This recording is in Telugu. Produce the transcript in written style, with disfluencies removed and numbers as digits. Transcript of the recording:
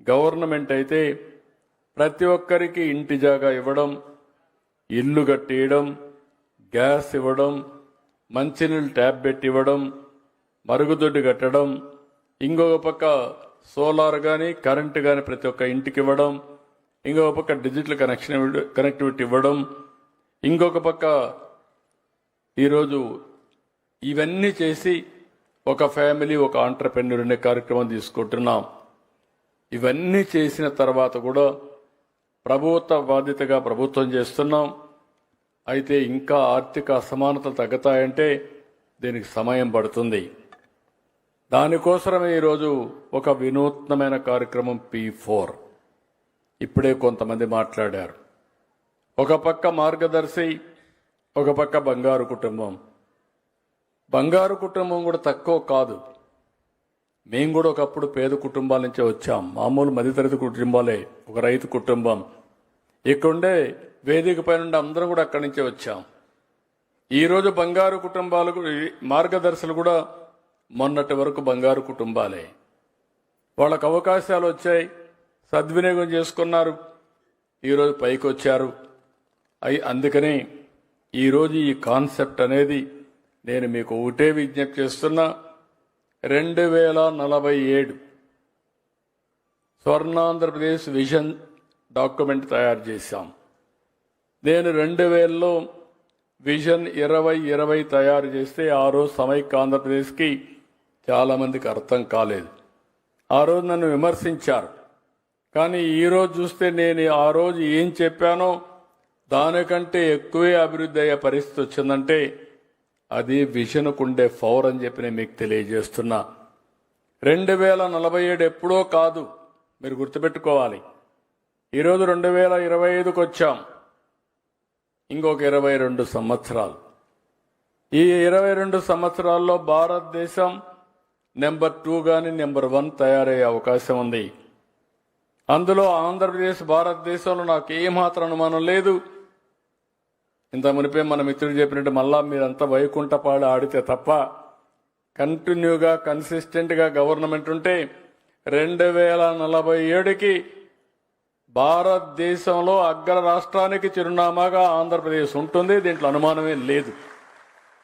గవర్నమెంట్ అయితే ప్రతి ఒక్కరికి ఇంటి జాగా ఇవ్వడం, ఇల్లు కట్టేయడం, గ్యాస్ ఇవ్వడం, మంచినీళ్ళు ట్యాప్ పెట్టి ఇవ్వడం, మరుగుదొడ్డి కట్టడం, ఇంకొక పక్క సోలార్ కానీ కరెంటు కానీ ప్రతి ఒక్క ఇంటికి ఇవ్వడం, ఇంకొక పక్క డిజిటల్ కనెక్టివిటీ ఇవ్వడం, ఇంకొక పక్క ఈరోజు ఇవన్నీ చేసి ఒక ఫ్యామిలీ ఒక ఆంటర్‌ప్రెన్యూర్ అనే కార్యక్రమం తీసుకుంటున్నాం. ఇవన్నీ చేసిన తర్వాత కూడా ప్రభుత్వ బాధ్యతగా ప్రభుత్వం చేస్తున్నాం. అయితే ఇంకా ఆర్థిక అసమానతలు తగ్గుతాయంటే దీనికి సమయం పడుతుంది. దానికోసమే ఈరోజు ఒక వినూత్నమైన కార్యక్రమం P4 ఇప్పుడే కొంతమంది మాట్లాడారు. ఒక పక్క మార్గదర్శి, ఒక పక్క బంగారు కుటుంబం. బంగారు కుటుంబం కూడా తక్కువ కాదు. మేము కూడా ఒకప్పుడు పేద కుటుంబాల నుంచి వచ్చాం. మామూలు మధ్యతరగతి కుటుంబాలే, ఒక రైతు కుటుంబం. ఇక్కడుండే వేదిక పైన అందరం కూడా అక్కడి నుంచే వచ్చాం. ఈరోజు బంగారు కుటుంబాలకు మార్గదర్శులు కూడా మొన్నటి వరకు బంగారు కుటుంబాలే. వాళ్ళకు అవకాశాలు వచ్చాయి, సద్వినియోగం చేసుకున్నారు, ఈరోజు పైకి వచ్చారు. అందుకని ఈరోజు ఈ కాన్సెప్ట్ అనేది నేను మీకు ఒకటే విజ్ఞప్తి చేస్తున్నా. 2047 స్వర్ణాంధ్రప్రదేశ్ విజన్ డాక్యుమెంట్ తయారు చేశాం. నేను 2000లో విజన్ 2020 తయారు చేస్తే ఆ రోజు సమైక్య ఆంధ్రప్రదేశ్కి చాలా మందికి అర్థం కాలేదు. ఆ రోజు నన్ను విమర్శించారు. కానీ ఈరోజు చూస్తే నేను ఆ రోజు ఏం చెప్పానో దానికంటే ఎక్కువే అభివృద్ధి అయ్యే పరిస్థితి వచ్చిందంటే అది విజన్కు ఉండే పవర్ అని చెప్పి నేను మీకు తెలియజేస్తున్నా. 2047 ఎప్పుడో కాదు, మీరు గుర్తుపెట్టుకోవాలి. ఈరోజు 2025కు వచ్చాం. ఇంకొక 22 సంవత్సరాలు. ఈ 22 సంవత్సరాల్లో భారతదేశం నెంబర్ 2 కానీ నెంబర్ 1 తయారయ్యే అవకాశం ఉంది. అందులో ఆంధ్రప్రదేశ్ భారతదేశంలో నాకు ఏమాత్రం అనుమానం లేదు. ఇంత మునిపే మన మిత్రుడు చెప్పినట్టు మళ్ళా మీరంతా వైకుంఠపాడు ఆడితే తప్ప కంటిన్యూగా కన్సిస్టెంట్గా గవర్నమెంట్ ఉంటే 2047కి భారతదేశంలో అగ్ర రాష్ట్రానికి చిరునామాగా ఆంధ్రప్రదేశ్ ఉంటుంది. దీంట్లో అనుమానమే లేదు.